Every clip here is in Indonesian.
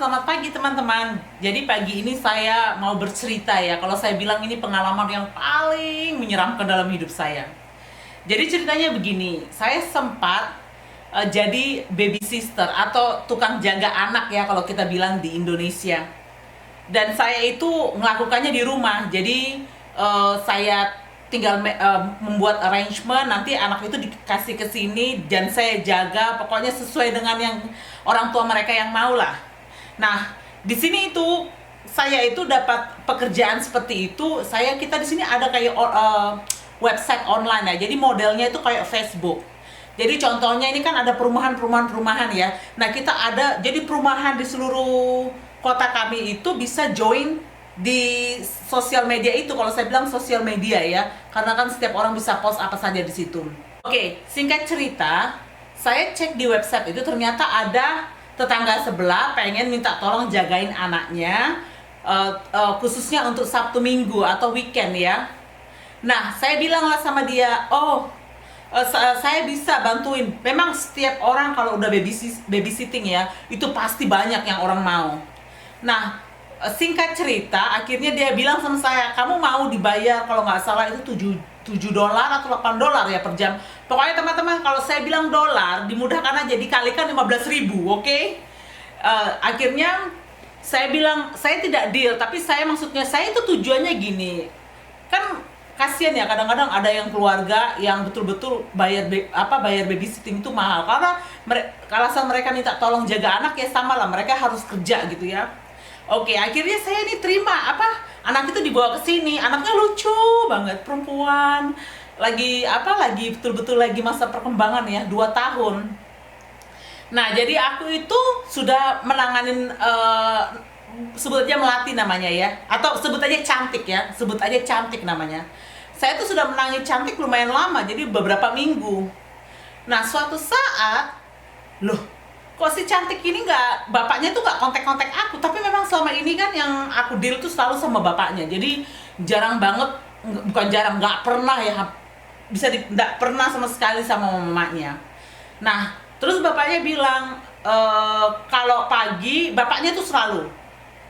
selamat pagi teman-teman. Jadi pagi ini saya mau bercerita ya. Kalau saya bilang ini pengalaman yang paling menyeramkan dalam hidup saya. Jadi ceritanya begini, saya sempat jadi baby sister atau tukang jaga anak ya kalau kita bilang di Indonesia. Dan saya itu melakukannya di rumah. Jadi saya tinggal membuat arrangement, nanti anak itu dikasih ke sini dan saya jaga, pokoknya sesuai dengan yang orang tua mereka yang mau lah. Nah, di sini itu saya itu dapat pekerjaan seperti itu. Kita di sini ada kayak website online ya. Jadi modelnya itu kayak Facebook. Jadi contohnya ini kan ada perumahan ya. Nah, kita ada jadi perumahan di seluruh kota kami itu bisa join di sosial media itu. Kalau saya bilang sosial media ya, karena kan setiap orang bisa post apa saja di situ. Oke, singkat cerita, saya cek di website itu ternyata ada tetangga sebelah pengen minta tolong jagain anaknya, khususnya untuk Sabtu Minggu atau weekend ya. Nah, saya bilang lah sama dia, saya bisa bantuin. Memang setiap orang kalau udah babysitting ya, itu pasti banyak yang orang mau. Nah, singkat cerita, akhirnya dia bilang sama saya, kamu mau dibayar kalau nggak salah itu 7 dolar atau 8 dolar ya per jam. Pokoknya teman-teman, kalau saya bilang dolar, dimudahkan aja dikalikan 15.000, oke? Akhirnya saya bilang, saya tidak deal, tapi maksudnya saya itu tujuannya gini. Kan kasihan ya, kadang-kadang ada yang keluarga yang betul-betul bayar babysitting itu mahal. Karena alasan mereka minta tolong jaga anak ya sama lah, mereka harus kerja gitu ya. Oke, akhirnya saya ini terima anak itu dibawa ke sini. Anaknya lucu banget, perempuan. Lagi betul-betul lagi masa perkembangan ya, 2 tahun. Nah, jadi aku itu sudah menanganin sebut aja Melati namanya ya, atau sebut aja Cantik ya, sebut aja Cantik namanya. Saya tuh sudah menangani Cantik lumayan lama, jadi beberapa minggu. Nah, suatu saat, loh, kok si Cantik ini bapaknya tuh nggak kontak-kontak aku, tapi memang selama ini kan yang aku deal tuh selalu sama bapaknya. Jadi jarang banget, bukan jarang, nggak pernah ya, nggak pernah sama sekali sama mamanya. Nah, terus bapaknya bilang, kalau pagi, bapaknya tuh selalu,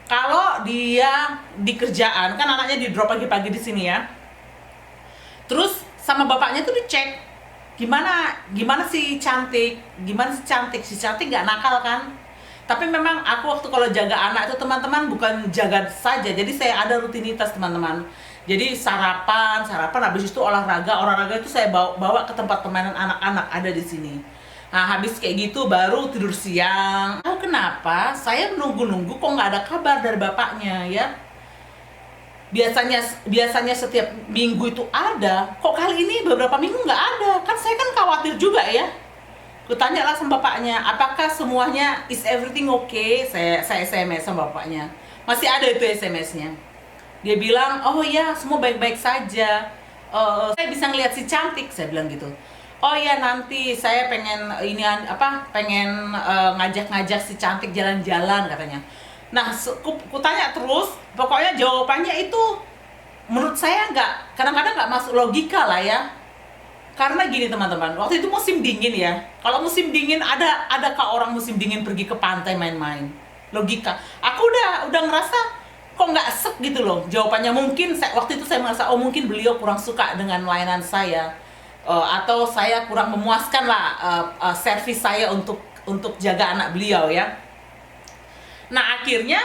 kalau dia di kerjaan, kan anaknya di drop pagi-pagi di sini ya, terus sama bapaknya tuh dicek, gimana si Cantik nggak nakal kan. Tapi memang aku waktu kalau jaga anak itu teman-teman bukan jaga saja, jadi saya ada rutinitas teman-teman. Jadi sarapan habis itu olahraga itu saya bawa ke tempat permainan anak-anak ada di sini. Nah, habis kayak gitu baru tidur siang. Kenapa saya nunggu kok nggak ada kabar dari bapaknya ya. Biasanya setiap minggu itu ada, kok kali ini beberapa minggu nggak ada. Kan saya kan khawatir juga ya. Kutanya lah sama bapaknya, apakah semuanya is everything okay? Saya SMS sama bapaknya, masih ada itu SMS-nya. Dia bilang, oh ya semua baik-baik saja. Saya bisa ngeliat si Cantik, saya bilang gitu. Oh ya, nanti saya pengen ngajak-ngajak si Cantik jalan-jalan katanya. Nah, kutanya terus, pokoknya jawabannya itu menurut saya kadang-kadang nggak masuk logika lah ya. Karena gini teman-teman, waktu itu musim dingin ya. Kalau musim dingin adakah orang musim dingin pergi ke pantai main-main? Logika. Aku udah ngerasa kok nggak sek gitu loh jawabannya. Mungkin waktu itu saya merasa mungkin beliau kurang suka dengan layanan saya, atau saya kurang memuaskan lah servis saya untuk jaga anak beliau ya. Nah, akhirnya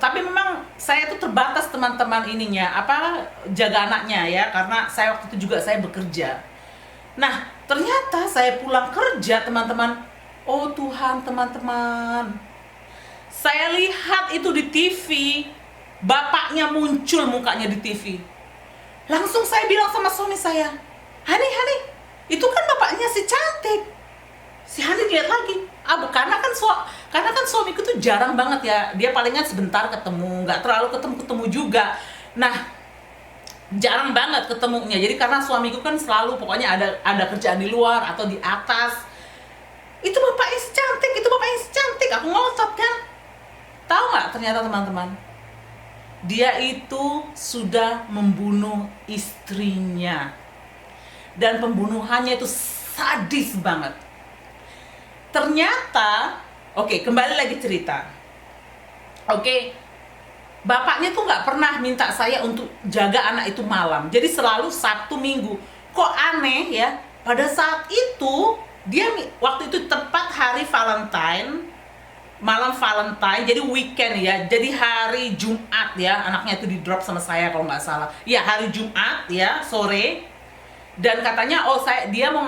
tapi memang saya tuh terbatas teman-teman jaga anaknya ya, karena saya waktu itu juga saya bekerja. Nah, ternyata saya pulang kerja teman-teman, oh Tuhan teman-teman, saya lihat itu di TV, bapaknya muncul mukanya di TV. Langsung saya bilang sama suami saya, Hani, itu kan bapaknya si Cantik. Si Hani lihat lagi, karena kan suamiku tuh jarang banget ya, dia palingan sebentar ketemu, nggak terlalu ketemu juga. Nah, jarang banget ketemunya. Jadi karena suamiku kan selalu pokoknya ada kerjaan di luar atau di atas. Itu bapaknya si Cantik, aku ngotot kan. Tahu nggak ternyata teman-teman, dia itu sudah membunuh istrinya, dan pembunuhannya itu sadis banget. Ternyata, oke, kembali lagi cerita. Oke, bapaknya tuh nggak pernah minta saya untuk jaga anak itu malam. Jadi selalu Sabtu Minggu. Kok aneh ya? Pada saat itu waktu itu tepat hari Valentine, malam Valentine, jadi weekend ya. Jadi hari Jumat ya, anaknya itu di drop sama saya kalau nggak salah. Ya hari Jumat ya sore. Dan katanya dia mau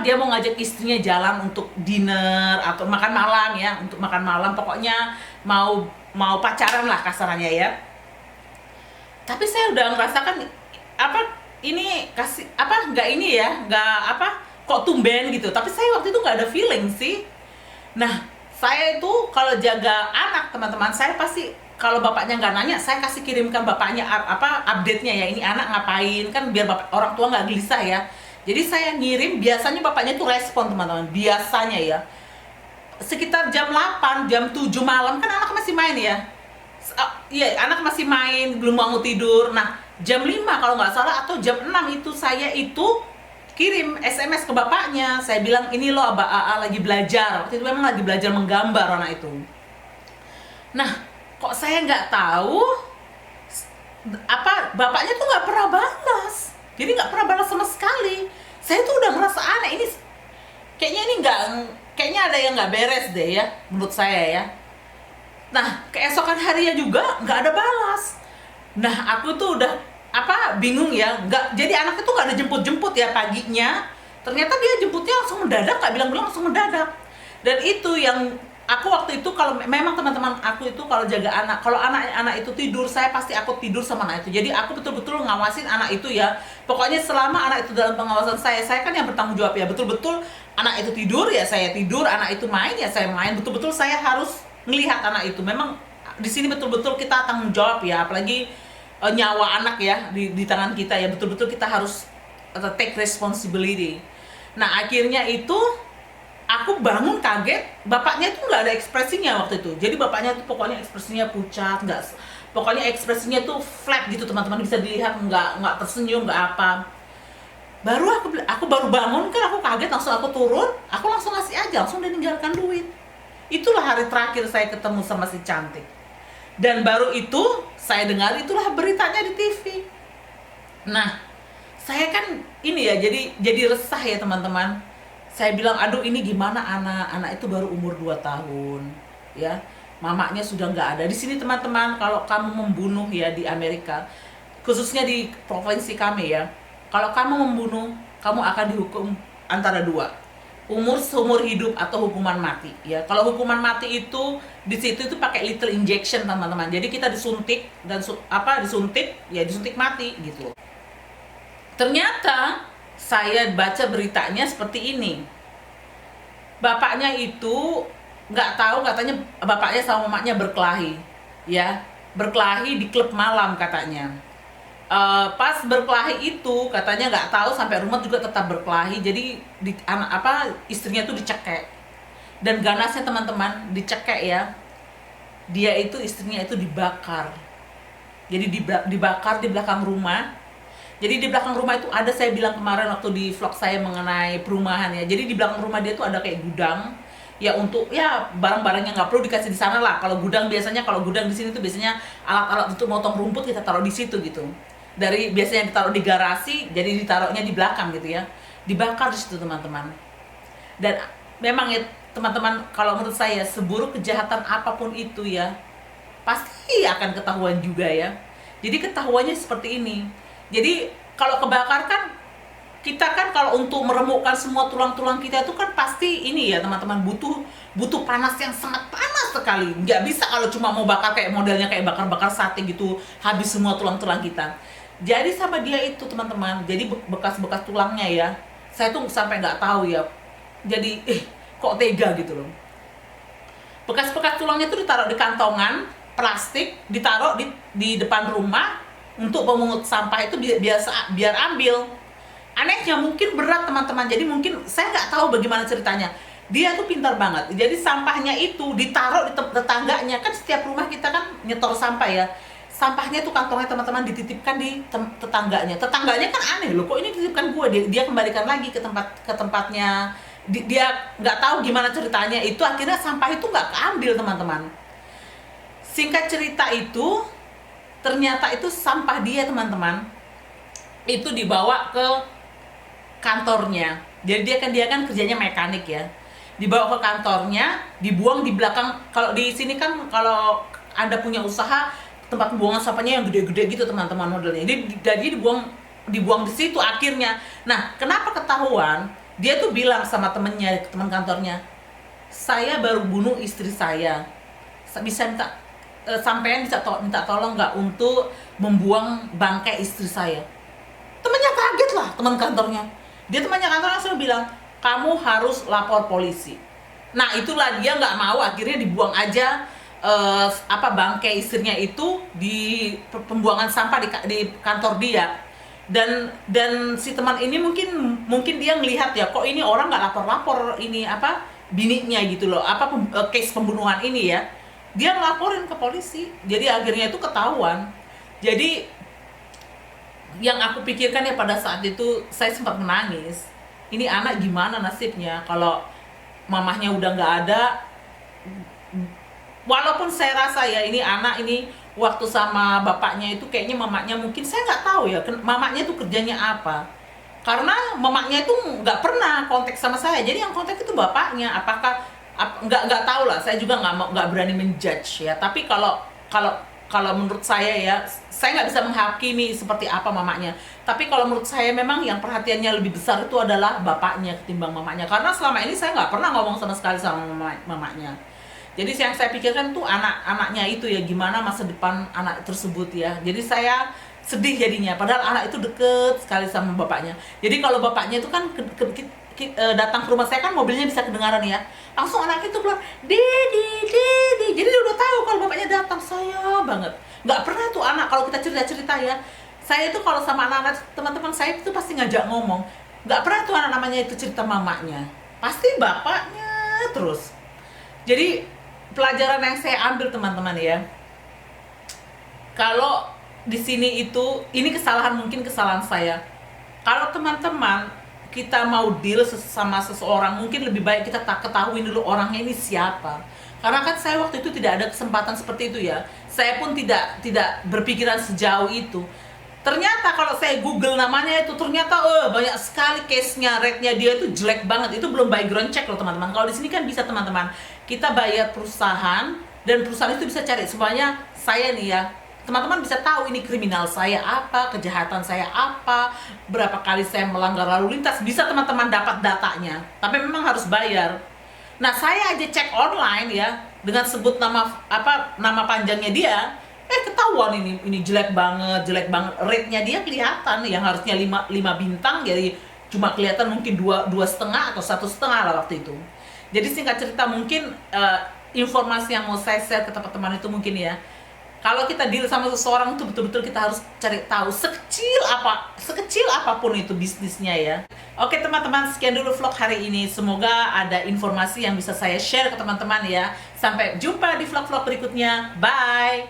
dia mau ngajak istrinya jalan untuk dinner atau makan malam ya, untuk makan malam, pokoknya mau pacaran lah kasarannya ya. Tapi saya udah ngerasakan apa ini kasih apa nggak ini ya, nggak apa kok tumben gitu. Tapi saya waktu itu nggak ada feeling sih. Nah, saya itu kalau jaga anak teman-teman, saya pasti kalau bapaknya nggak nanya, saya kasih kirimkan bapaknya update-nya ya, ini anak ngapain, kan biar orang tua nggak gelisah ya. Jadi saya ngirim, biasanya bapaknya tuh respon teman-teman, biasanya ya sekitar jam 8, jam 7 malam, kan anak masih main ya. Iya, anak masih main, belum mau tidur. Nah, jam 5 kalau nggak salah atau jam 6 itu saya itu kirim SMS ke bapaknya. Saya bilang, ini loh Abah AA lagi belajar. Waktu itu memang lagi belajar menggambar anak itu. Nah, kok saya nggak tahu bapaknya tuh nggak pernah balas. Jadi nggak pernah balas sama sekali. Saya tuh udah merasa aneh, ini kayaknya ada yang nggak beres deh ya, menurut saya ya. Nah, keesokan harinya juga nggak ada balas. Nah, aku tuh udah bingung ya. Jadi anaknya tuh nggak ada jemput ya paginya. Ternyata dia jemputnya langsung mendadak, nggak bilang-bilang, langsung mendadak. Dan itu yang aku waktu itu, kalau memang teman-teman aku itu kalau jaga anak, kalau anak itu tidur, saya pasti aku tidur sama anak itu. Jadi aku betul-betul ngawasin anak itu ya. Pokoknya selama anak itu dalam pengawasan saya kan yang bertanggung jawab ya. Betul-betul anak itu tidur ya saya tidur, anak itu main ya saya main. Betul-betul saya harus melihat anak itu. Memang di sini betul-betul kita tanggung jawab ya, apalagi nyawa anak ya di tangan kita ya. Betul-betul kita harus take responsibility. Nah, akhirnya itu aku bangun kaget, bapaknya tuh nggak ada ekspresinya waktu itu. Jadi bapaknya tuh pokoknya ekspresinya pucat, pokoknya ekspresinya tuh flat gitu teman-teman, bisa dilihat, nggak tersenyum, nggak apa. Baru aku baru bangun kan, aku kaget, langsung aku turun, aku langsung ngasih aja, langsung dia ninggalkan duit. Itulah hari terakhir saya ketemu sama si cantik. Dan baru itu saya dengar itulah beritanya di TV. Nah, saya kan ini ya, jadi resah ya teman-teman. Saya bilang, aduh ini gimana anak itu baru umur 2 tahun ya, mamanya sudah nggak ada. Di sini teman-teman, kalau kamu membunuh ya di Amerika, khususnya di provinsi kami ya, kalau kamu membunuh, kamu akan dihukum antara dua, seumur hidup atau hukuman mati ya. Kalau hukuman mati itu di situ itu pakai lethal injection teman-teman. Jadi kita disuntik dan disuntik mati gitu. Ternyata saya baca beritanya seperti ini. Bapaknya itu nggak tahu, katanya bapaknya sama mamanya berkelahi, ya, berkelahi di klub malam katanya. Pas berkelahi itu katanya nggak tahu sampai rumah juga tetap berkelahi. Jadi istrinya tuh dicekek. Dan ganasnya teman-teman, dicekek ya. Dia itu istrinya itu dibakar. Jadi dibakar di belakang rumah. Jadi di belakang rumah itu ada, saya bilang kemarin waktu di vlog saya mengenai perumahan ya. Jadi di belakang rumah dia tuh ada kayak gudang ya, untuk ya barang-barang yang nggak perlu dikasih di sana lah. Kalau gudang di sini tuh biasanya alat-alat untuk motong rumput kita taruh di situ gitu. Dari biasanya ditaruh di garasi, jadi ditaruhnya di belakang gitu ya. Dibakar di situ teman-teman. Dan memang ya teman-teman, kalau menurut saya seburuk kejahatan apapun itu ya, pasti akan ketahuan juga ya. Jadi ketahuannya seperti ini. Jadi kalau kebakar kan, kita kan kalau untuk meremukkan semua tulang-tulang kita itu kan pasti ini ya teman-teman, butuh panas yang sangat panas sekali. Nggak bisa kalau cuma mau bakar kayak modelnya kayak bakar-bakar sate gitu, habis semua tulang-tulang kita. Jadi sama dia itu teman-teman, jadi bekas-bekas tulangnya ya, saya tuh sampai nggak tahu ya. Jadi kok tega gitu loh. Bekas-bekas tulangnya itu ditaruh di kantongan plastik, ditaruh di depan rumah untuk pemungut sampah itu biar ambil. Anehnya mungkin berat teman-teman, jadi mungkin saya nggak tahu bagaimana ceritanya. Dia tuh pintar banget. Jadi sampahnya itu ditaruh di tetangganya, kan setiap rumah kita kan nyetor sampah ya. Sampahnya tuh kantongnya teman-teman dititipkan di tetangganya. Tetangganya kan aneh loh, kok ini dititipkan gue, dia kembalikan lagi ke tempatnya. Dia nggak tahu gimana ceritanya itu, akhirnya sampah itu nggak keambil teman-teman. Singkat cerita itu, ternyata itu sampah dia teman-teman. Itu dibawa ke kantornya. Jadi dia kan kerjanya mekanik ya. Dibawa ke kantornya, dibuang di belakang. Kalau di sini kan kalau Anda punya usaha, tempat pembuangan sampahnya yang gede-gede gitu teman-teman modelnya. Jadi dibuang di situ akhirnya. Nah, kenapa ketahuan? Dia tuh bilang sama temennya, teman kantornya, saya baru bunuh istri saya. Bisa minta sampean bisa minta tolong nggak untuk membuang bangkai istri saya. Temannya kaget lah, teman kantornya. Temannya kantor langsung bilang, kamu harus lapor polisi. Nah itulah dia nggak mau, akhirnya dibuang aja bangkai istrinya itu di pembuangan sampah di kantor dia. Dan si teman ini mungkin dia ngelihat ya, kok ini orang nggak lapor ini bininya gitu loh, case pembunuhan ini ya. Dia ngelaporin ke polisi, jadi akhirnya itu ketahuan. Jadi yang aku pikirkan ya pada saat itu, saya sempat menangis. Ini anak gimana nasibnya kalau mamahnya udah nggak ada. Walaupun saya rasa ya ini anak ini waktu sama bapaknya itu kayaknya mamanya mungkin, saya nggak tahu ya mamanya itu kerjanya apa. Karena mamanya itu nggak pernah kontak sama saya, jadi yang kontak itu bapaknya. Apakah nggak tahu lah, saya juga nggak berani menjudge ya. Tapi kalau menurut saya nggak bisa menghakimi seperti apa mamanya. Tapi kalau menurut saya memang yang perhatiannya lebih besar itu adalah bapaknya ketimbang mamanya. Karena selama ini saya nggak pernah ngomong sama sekali sama mamanya. Jadi yang saya pikirkan tuh anak-anaknya itu ya, gimana masa depan anak tersebut ya. Jadi saya sedih jadinya, padahal anak itu deket sekali sama bapaknya. Jadi kalau bapaknya itu kan datang ke rumah saya kan mobilnya bisa kedengaran ya, langsung anak itu keluar, Dedi. Jadi dia udah tahu kalau bapaknya datang. Saya banget nggak pernah tuh anak, kalau kita cerita ya, saya itu kalau sama anak-anak teman-teman saya itu pasti ngajak ngomong, nggak pernah tuh anak namanya itu cerita mamanya, pasti bapaknya terus. Jadi pelajaran yang saya ambil teman-teman ya, kalau di sini itu, ini mungkin kesalahan saya. Kalau teman-teman kita mau deal sama seseorang, mungkin lebih baik kita ketahui dulu orangnya ini siapa. Karena kan saya waktu itu tidak ada kesempatan seperti itu ya. Saya pun tidak berpikiran sejauh itu. Ternyata kalau saya Google namanya itu, ternyata banyak sekali case-nya, rate-nya dia itu jelek banget. Itu belum background check loh teman-teman. Kalau di sini kan bisa teman-teman, kita bayar perusahaan dan perusahaan itu bisa cari semuanya saya nih ya. Teman-teman bisa tahu ini kriminal saya apa, kejahatan saya apa, berapa kali saya melanggar lalu lintas, bisa teman-teman dapat datanya. Tapi memang harus bayar. Nah, saya aja cek online ya, dengan sebut nama panjangnya dia, ketahuan ini jelek banget. Rate-nya dia kelihatan, yang harusnya 5 bintang jadi cuma kelihatan mungkin 2,5 atau 1,5 lah waktu itu. Jadi singkat cerita, mungkin informasi yang mau saya share ke teman-teman itu mungkin ya, kalau kita deal sama seseorang itu betul-betul kita harus cari tahu sekecil apapun itu bisnisnya ya. Oke teman-teman, sekian dulu vlog hari ini. Semoga ada informasi yang bisa saya share ke teman-teman ya. Sampai jumpa di vlog-vlog berikutnya. Bye!